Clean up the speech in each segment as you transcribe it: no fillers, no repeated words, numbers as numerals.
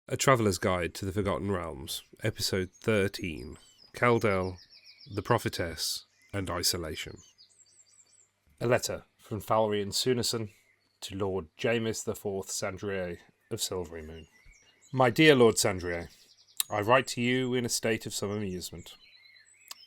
A Traveller's Guide to the Forgotten Realms, Episode 13, Kheldell, the Prophetess, and Isolation. A letter from Falrien to Lord James IV Tchandrae of Silvery Moon. My dear Lord Tchandrae, I write to you in a state of some amusement.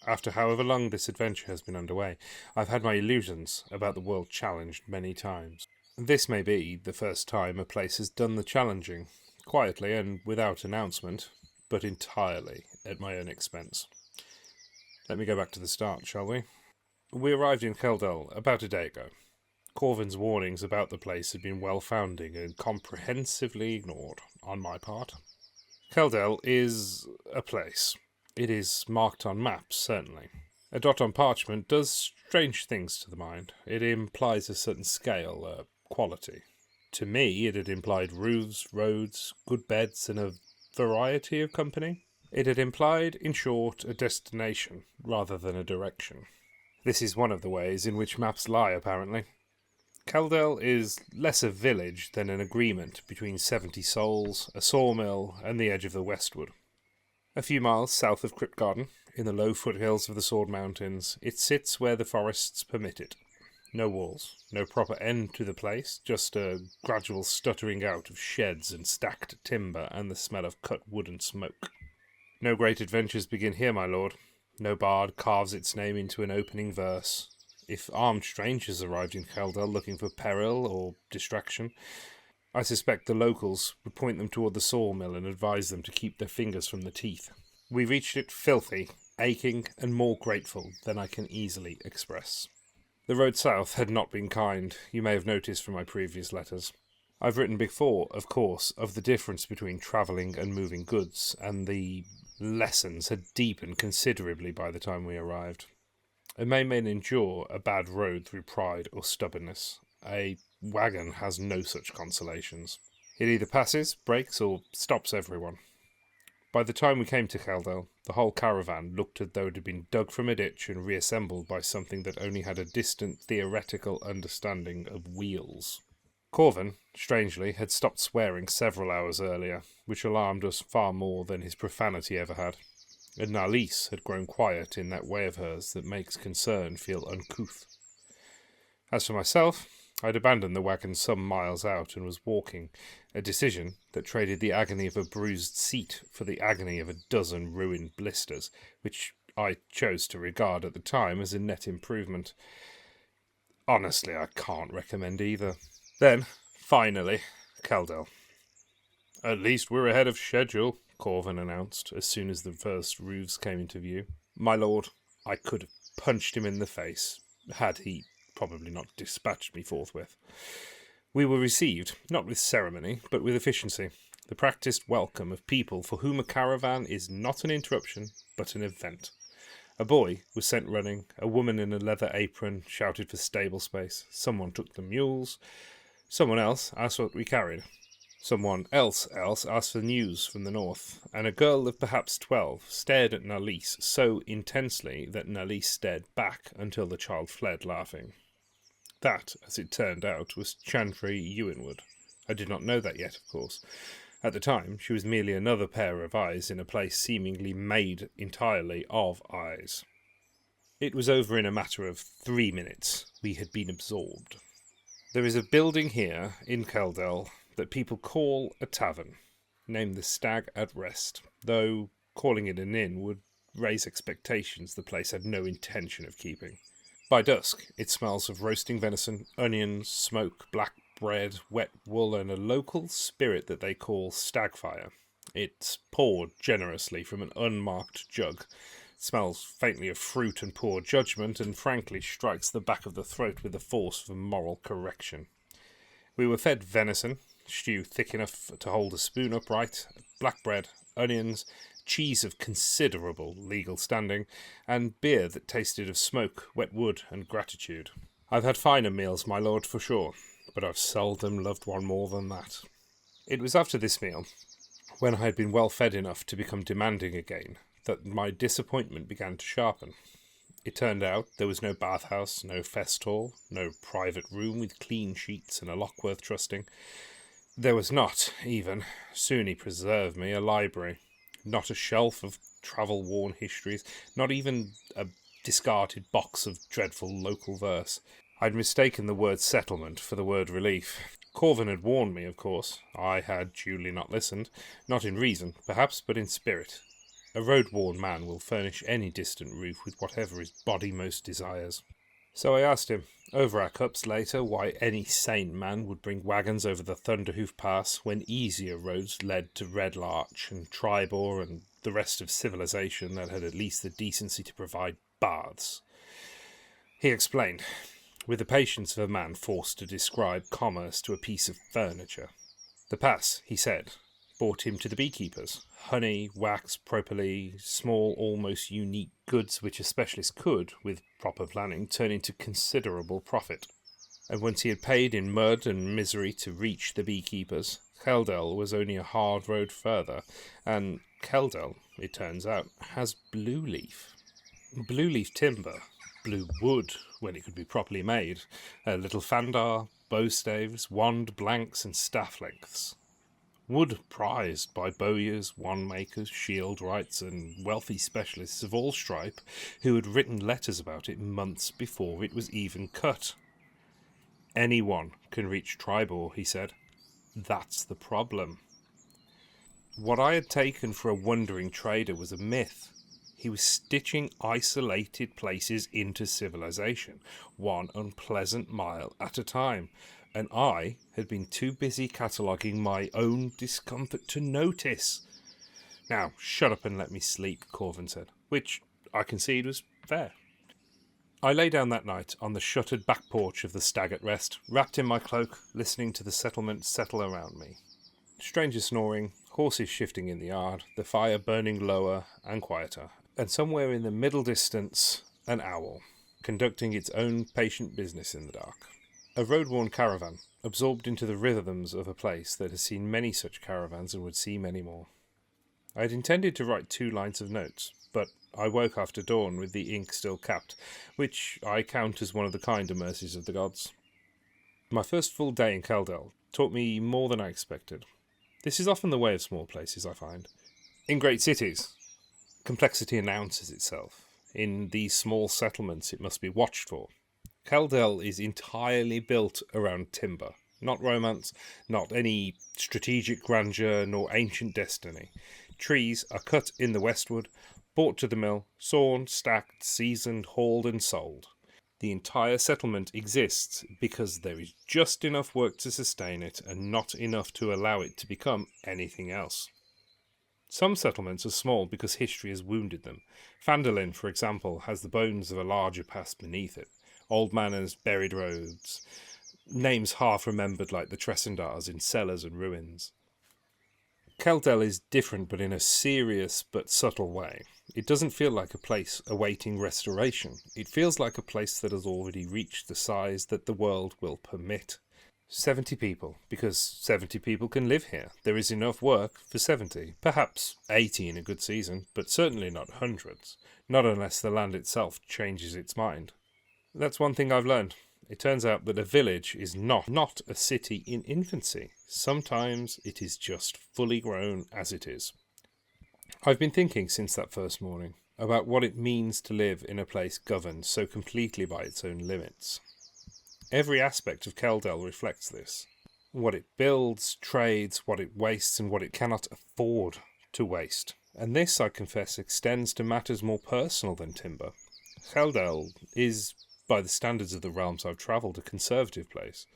After however long this adventure has been underway, I've had my illusions about the world challenged many times. This may be the first time a place has done the challenging, quietly and without announcement, but entirely at my own expense. Let me go back to the start, shall we? We arrived in Kheldell about a day ago. Corvin's warnings about the place had been well-founded and comprehensively ignored on my part. Kheldell is a place. It is marked on maps, certainly. A dot on parchment does strange things to the mind. It implies a certain scale, a quality. To me, it had implied roofs, roads, good beds, and a variety of company. It had implied, in short, a destination, rather than a direction. This is one of the ways in which maps lie, apparently. Kheldell is less a village than an agreement between 70 souls, a sawmill, and the edge of the Westwood. A few miles south of Kryptgarden, in the low foothills of the Sword Mountains, it sits where the forests permit it. No walls, no proper end to the place, just a gradual stuttering out of sheds and stacked timber and the smell of cut wood and smoke. No great adventures begin here, my lord. No bard carves its name into an opening verse. If armed strangers arrived in Kheldell looking for peril or distraction, I suspect the locals would point them toward the sawmill and advise them to keep their fingers from the teeth. We reached it filthy, aching, and more grateful than I can easily express. The road south had not been kind, you may have noticed from my previous letters. I've written before, of course, of the difference between travelling and moving goods, and the lessons had deepened considerably by the time we arrived. A may endure a bad road through pride or stubbornness. A wagon has no such consolations. It either passes, breaks, or stops everyone. By the time we came to Kheldell, the whole caravan looked as though it had been dug from a ditch and reassembled by something that only had a distant theoretical understanding of wheels. Corvin, strangely, had stopped swearing several hours earlier, which alarmed us far more than his profanity ever had. And Nalise had grown quiet in that way of hers that makes concern feel uncouth. As for myself, I'd abandoned the wagon some miles out and was walking, a decision that traded the agony of a bruised seat for the agony of a dozen ruined blisters, which I chose to regard at the time as a net improvement. Honestly, I can't recommend either. Then, finally, Kheldell. At least we're ahead of schedule, Corvin announced, as soon as the first roofs came into view. My lord, I could have punched him in the face, had he probably not dispatched me forthwith. We were received, not with ceremony, but with efficiency, the practised welcome of people for whom a caravan is not an interruption, but an event. A boy was sent running, a woman in a leather apron shouted for stable space, someone took the mules, someone else asked what we carried. Someone else asked for news from the north, and a girl of perhaps 12 stared at Nalise so intensely that Nalise stared back until the child fled laughing. That, as it turned out, was Tchandrae Euinwood. I did not know that yet, of course. At the time, she was merely another pair of eyes in a place seemingly made entirely of eyes. It was over in a matter of 3 minutes. We had been absorbed. There is a building here, in Kheldell, that people call a tavern, named the Stag at Rest, though calling it an inn would raise expectations the place had no intention of keeping. By dusk, it smells of roasting venison, onions, smoke, black bread, wet wool, and a local spirit that they call stagfire. It's poured generously from an unmarked jug, smells faintly of fruit and poor judgment, and frankly strikes the back of the throat with the force of moral correction. We were fed venison, stew thick enough to hold a spoon upright, black bread, onions, cheese of considerable legal standing, and beer that tasted of smoke, wet wood, and gratitude. I've had finer meals, my lord, for sure, but I've seldom loved one more than that. It was after this meal, when I had been well fed enough to become demanding again, that my disappointment began to sharpen. It turned out there was no bathhouse, no fest hall, no private room with clean sheets and a lock worth trusting. There was not, even, Suni preserve me, a library, not a shelf of travel-worn histories, not even a discarded box of dreadful local verse. I'd mistaken the word settlement for the word relief. Corvin had warned me, of course. I had duly not listened, not in reason, perhaps, but in spirit. A road-worn man will furnish any distant roof with whatever his body most desires. So I asked him, over our cups later, why any sane man would bring wagons over the Thunderhoof Pass when easier roads led to Red Larch and Tribor and the rest of civilization that had at least the decency to provide baths. He explained, with the patience of a man forced to describe commerce to a piece of furniture. The pass, he said, brought him to the beekeepers. Honey, wax, propolis, small, almost unique goods which a specialist could, with proper planning, turn into considerable profit. And once he had paid in mud and misery to reach the beekeepers, Kheldell was only a hard road further, and Kheldell, it turns out, has blueleaf. Blueleaf timber, blue wood, when it could be properly made, a little fandar, bowstaves, wand blanks and staff lengths. Wood prized by bowyers, wand makers, shield wrights, and wealthy specialists of all stripe who had written letters about it months before it was even cut. Anyone can reach Tribor, he said. That's the problem. What I had taken for a wandering trader was a myth. He was stitching isolated places into civilization, one unpleasant mile at a time, and I had been too busy cataloguing my own discomfort to notice. Now, shut up and let me sleep, Corvin said, which I concede was fair. I lay down that night on the shuttered back porch of the Stag at Rest, wrapped in my cloak, listening to the settlement settle around me. Strangers snoring, horses shifting in the yard, the fire burning lower and quieter, and somewhere in the middle distance, an owl, conducting its own patient business in the dark. A road-worn caravan, absorbed into the rhythms of a place that has seen many such caravans and would see many more. I had intended to write 2 lines of notes, but I woke after dawn with the ink still capped, which I count as one of the kinder mercies of the gods. My first full day in Kheldell taught me more than I expected. This is often the way of small places, I find. In great cities, complexity announces itself. In these small settlements it must be watched for. Kheldell is entirely built around timber, not romance, not any strategic grandeur, nor ancient destiny. Trees are cut in the Westwood, brought to the mill, sawn, stacked, seasoned, hauled and sold. The entire settlement exists because there is just enough work to sustain it and not enough to allow it to become anything else. Some settlements are small because history has wounded them. Phandalin, for example, has the bones of a larger past beneath it. Old manors, buried roads, names half remembered like the Tresendars in cellars and ruins. Kheldell is different, but in a serious but subtle way. It doesn't feel like a place awaiting restoration. It feels like a place that has already reached the size that the world will permit. 70 people, because 70 people can live here. There is enough work for 70, perhaps 80 in a good season, but certainly not hundreds, not unless the land itself changes its mind. That's one thing I've learned. It turns out that a village is not a city in infancy. Sometimes it is just fully grown as it is. I've been thinking since that first morning about what it means to live in a place governed so completely by its own limits. Every aspect of Kheldell reflects this. What it builds, trades, what it wastes, and what it cannot afford to waste. And this, I confess, extends to matters more personal than timber. Kheldell is, by the standards of the realms I've travelled, a conservative place.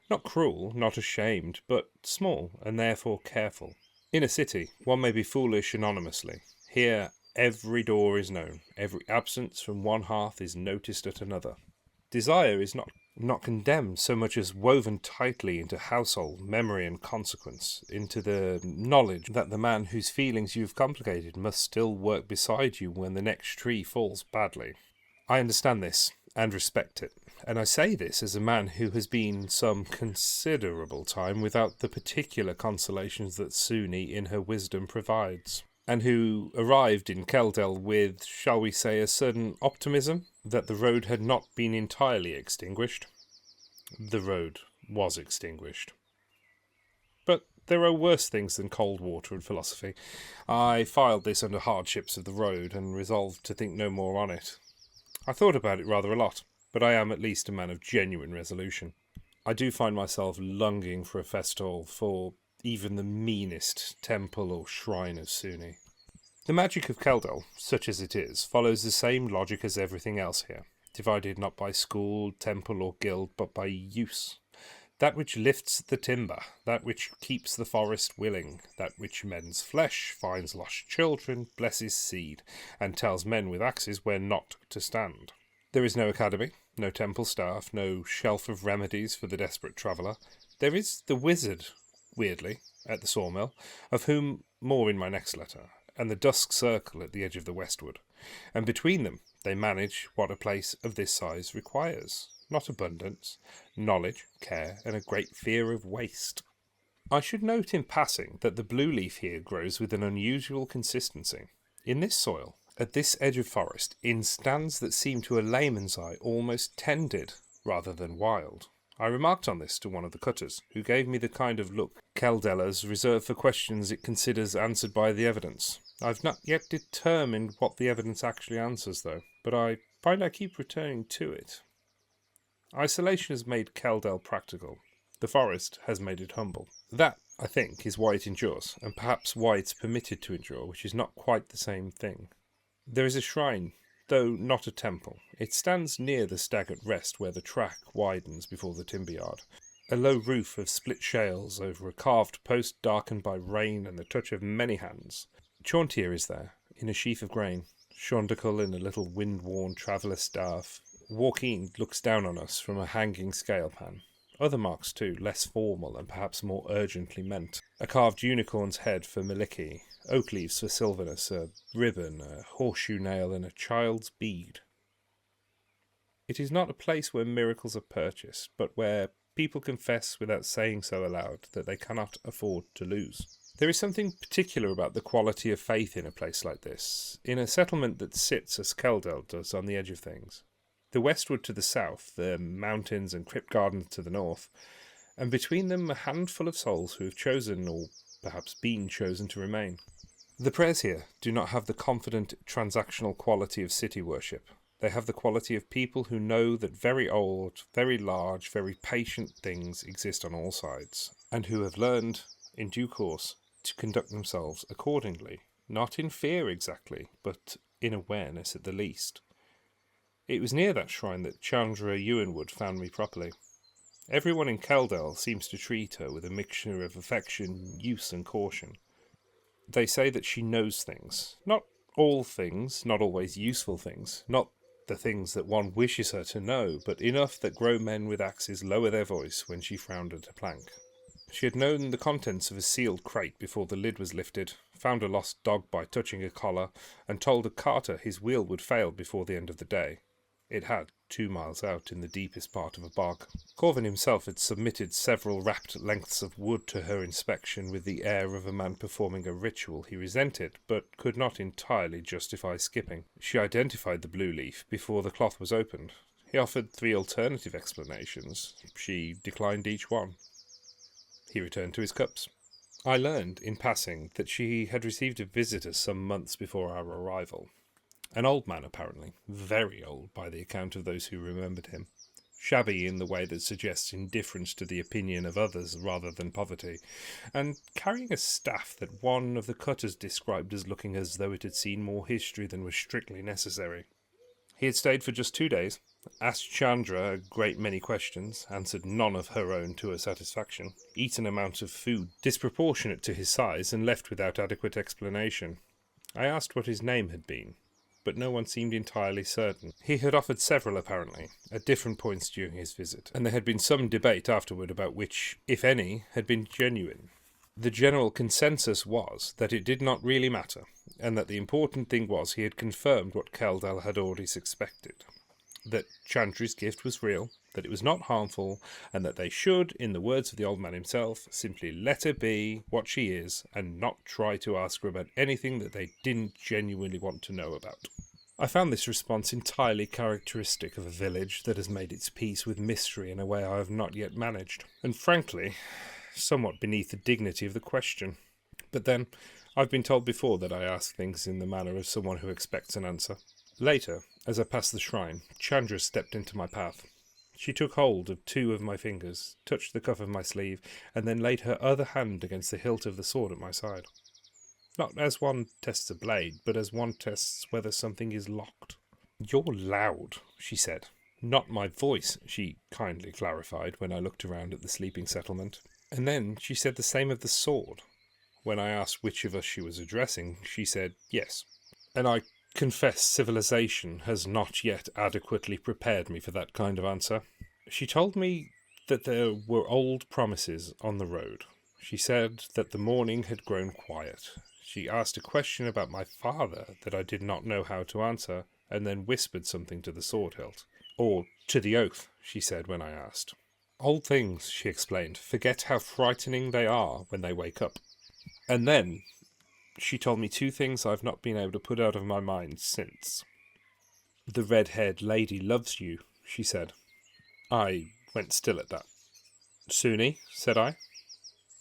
Not cruel, not ashamed, but small, and therefore careful. In a city, one may be foolish anonymously. Here, every door is known. Every absence from one hearth is noticed at another. Desire is not condemned so much as woven tightly into household, memory and consequence, into the knowledge that the man whose feelings you've complicated must still work beside you when the next tree falls badly. I understand this and respect it, and I say this as a man who has been some considerable time without the particular consolations that Suni in her wisdom provides, and who arrived in Kheldell with, shall we say, a certain optimism that the road had not been entirely extinguished. The road was extinguished. There are worse things than cold water and philosophy. I filed this under hardships of the road and resolved to think no more on it. I thought about it rather a lot, but I am at least a man of genuine resolution. I do find myself longing for a festival for even the meanest temple or shrine of Sunni. The magic of Kheldell, such as it is, follows the same logic as everything else here, divided not by school, temple or guild, but by use. That which lifts the timber, that which keeps the forest willing, that which mends flesh, finds lost children, blesses seed, and tells men with axes where not to stand. There is no academy, no temple staff, no shelf of remedies for the desperate traveller. There is the wizard, weirdly, at the sawmill, of whom more in my next letter, and the dusk circle at the edge of the Westwood, and between them they manage what a place of this size requires. Not abundance, knowledge, care, and a great fear of waste. I should note in passing that the blueleaf here grows with an unusual consistency. In this soil, at this edge of forest, in stands that seem to a layman's eye almost tended rather than wild. I remarked on this to one of the cutters, who gave me the kind of look Kheldell has reserved for questions it considers answered by the evidence. I've not yet determined what the evidence actually answers, though, but I find I keep returning to it. Isolation has made Kheldell practical. The forest has made it humble. That, I think, is why it endures, and perhaps why it's permitted to endure, which is not quite the same thing. There is a shrine, though not a temple. It stands near the stag at rest where the track widens before the timber yard. A low roof of split shales over a carved post darkened by rain and the touch of many hands. Chauntier is there, in a sheaf of grain. Shondacle in a little wind-worn traveller's staff. Walkeen looks down on us from a hanging scale pan. Other marks too, less formal and perhaps more urgently meant. A carved unicorn's head for Maliki, oak leaves for Sylvanus, a ribbon, a horseshoe nail and a child's bead. It is not a place where miracles are purchased, but where people confess without saying so aloud that they cannot afford to lose. There is something particular about the quality of faith in a place like this, in a settlement that sits as Kheldell does on the edge of things. The Westwood to the south, the mountains and Kryptgarden to the north, and between them a handful of souls who have chosen, or perhaps been chosen, to remain. The prayers here do not have the confident transactional quality of city worship. They have the quality of people who know that very old, very large, very patient things exist on all sides, and who have learned, in due course, to conduct themselves accordingly, not in fear exactly, but in awareness at the least. It was near that shrine that Tchandrae Euinwood found me properly. Everyone in Kheldell seems to treat her with a mixture of affection, use and caution. They say that she knows things. Not all things, not always useful things, not the things that one wishes her to know, but enough that grown men with axes lower their voice when she frowned at a plank. She had known the contents of a sealed crate before the lid was lifted, found a lost dog by touching a collar, and told a carter his wheel would fail before the end of the day. It had, 2 miles out in the deepest part of a bog. Corvin himself had submitted several wrapped lengths of wood to her inspection with the air of a man performing a ritual he resented, but could not entirely justify skipping. She identified the blue leaf before the cloth was opened. He offered 3 alternative explanations. She declined each one. He returned to his cups. I learned, in passing, that she had received a visitor some months before our arrival. An old man, apparently, very old by the account of those who remembered him, shabby in the way that suggests indifference to the opinion of others rather than poverty, and carrying a staff that one of the cutters described as looking as though it had seen more history than was strictly necessary. He had stayed for just 2 days, asked Chandra a great many questions, answered none of her own to her satisfaction, eaten amounts of food disproportionate to his size, and left without adequate explanation. I asked what his name had been, but no one seemed entirely certain. He had offered several, apparently, at different points during his visit, and there had been some debate afterward about which, if any, had been genuine. The general consensus was that it did not really matter, and that the important thing was he had confirmed what Kheldell had already suspected. That Chandra's gift was real, that it was not harmful, and that they should, in the words of the old man himself, simply let her be what she is, and not try to ask her about anything that they didn't genuinely want to know about. I found this response entirely characteristic of a village that has made its peace with mystery in a way I have not yet managed. And frankly, somewhat beneath the dignity of the question. But then, I've been told before that I ask things in the manner of someone who expects an answer. Later, as I passed the shrine, Tchandrae stepped into my path. She took hold of 2 of my fingers, touched the cuff of my sleeve, and then laid her other hand against the hilt of the sword at my side. Not as one tests a blade, but as one tests whether something is locked. "You're loud," she said. "Not my voice," she kindly clarified when I looked around at the sleeping settlement. And then she said the same of the sword. When I asked which of us she was addressing, she said yes. And I confess civilization has not yet adequately prepared me for that kind of answer. She told me that there were old promises on the road. She said that the morning had grown quiet. She asked a question about my father that I did not know how to answer, and then whispered something to the sword hilt. Or to the oath, she said when I asked. Old things, she explained, forget how frightening they are when they wake up. And then she told me 2 things I've not been able to put out of my mind since. "The red-haired lady loves you," she said. I went still at that. "Suni," said I.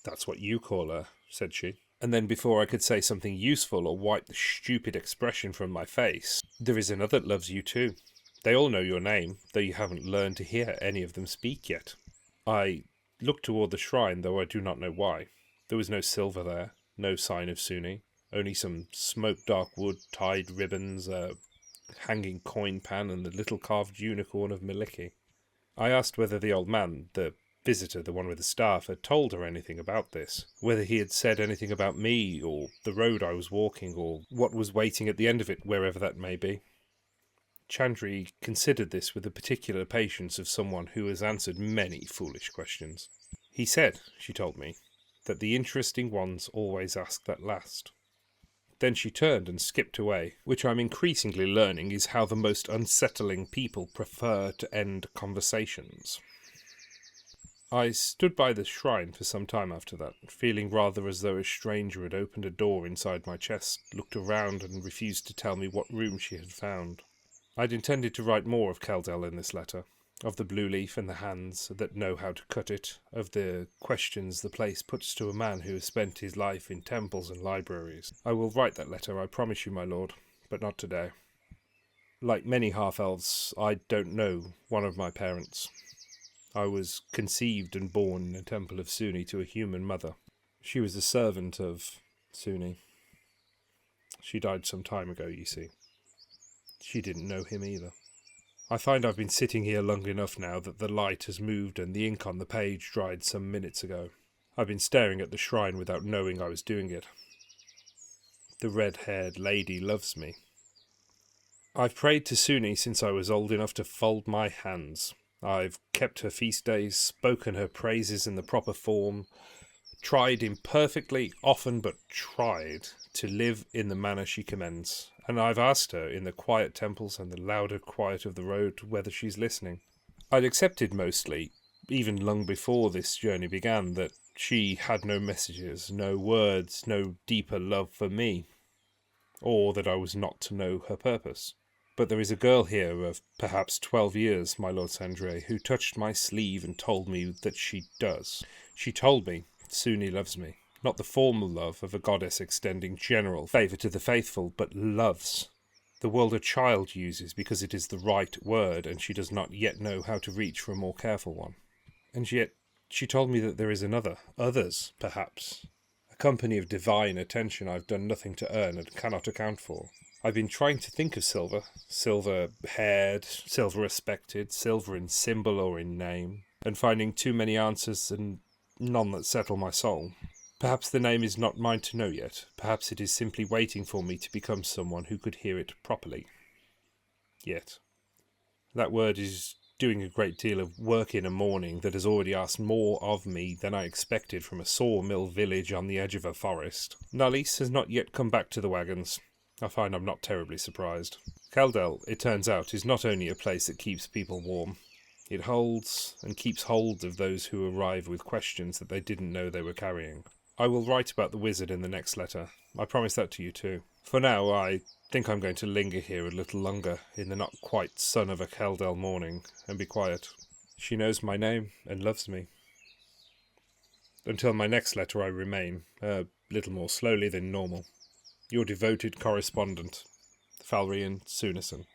"That's what you call her," said she. And then before I could say something useful or wipe the stupid expression from my face, "There is another that loves you too. They all know your name, though you haven't learned to hear any of them speak yet." I looked toward the shrine, though I do not know why. There was no silver there, no sign of Suni, only some smoke-dark wood, tied ribbons, a hanging coin pan, and the little carved unicorn of Maliki. I asked whether the old man, the visitor, the one with the staff, had told her anything about this, whether he had said anything about me, or the road I was walking, or what was waiting at the end of it, wherever that may be. Tchandrae considered this with the particular patience of someone who has answered many foolish questions. He said, she told me, that the interesting ones always ask that last. Then she turned and skipped away, which I'm increasingly learning is how the most unsettling people prefer to end conversations. I stood by the shrine for some time after that, feeling rather as though a stranger had opened a door inside my chest, looked around and refused to tell me what room she had found. I'd intended to write more of Kheldell in this letter, of the blue leaf and the hands that know how to cut it, of the questions the place puts to a man who has spent his life in temples and libraries. I will write that letter, I promise you, my lord, but not today. Like many half-elves, I don't know one of my parents. I was conceived and born in a temple of Suni to a human mother. She was a servant of Suni. She died some time ago, you see. She didn't know him either. I find I've been sitting here long enough now that the light has moved and the ink on the page dried some minutes ago. I've been staring at the shrine without knowing I was doing it. The red-haired lady loves me. I've prayed to Suni since I was old enough to fold my hands. I've kept her feast days, spoken her praises in the proper form, tried imperfectly, often but tried, to live in the manner she commends, and I've asked her in the quiet temples and the louder quiet of the road whether she's listening. I'd accepted mostly, even long before this journey began, that she had no messages, no words, no deeper love for me, or that I was not to know her purpose. But there is a girl here of perhaps 12 years, my Lord Tchandrae, who touched my sleeve and told me that she does. She told me Suni loves me. Not the formal love of a goddess extending general favour to the faithful, but loves. The word a child uses because it is the right word, and she does not yet know how to reach for a more careful one. And yet she told me that there is another, others, perhaps. A company of divine attention I've done nothing to earn and cannot account for. I've been trying to think of silver-haired, silver-respected, silver in symbol or in name, and finding too many answers and none that settle my soul. Perhaps the name is not mine to know yet. Perhaps it is simply waiting for me to become someone who could hear it properly. Yet. That word is doing a great deal of work in a morning that has already asked more of me than I expected from a sawmill village on the edge of a forest. Nalis has not yet come back to the wagons. I find I'm not terribly surprised. Kheldell, it turns out, is not only a place that keeps people warm. It holds and keeps hold of those who arrive with questions that they didn't know they were carrying. I will write about the wizard in the next letter. I promise that to you too. For now, I think I'm going to linger here a little longer in the not quite sun of a Kheldell morning and be quiet. She knows my name and loves me. Until my next letter I remain, a little more slowly than normal. Your devoted correspondent, Falrien Suneson.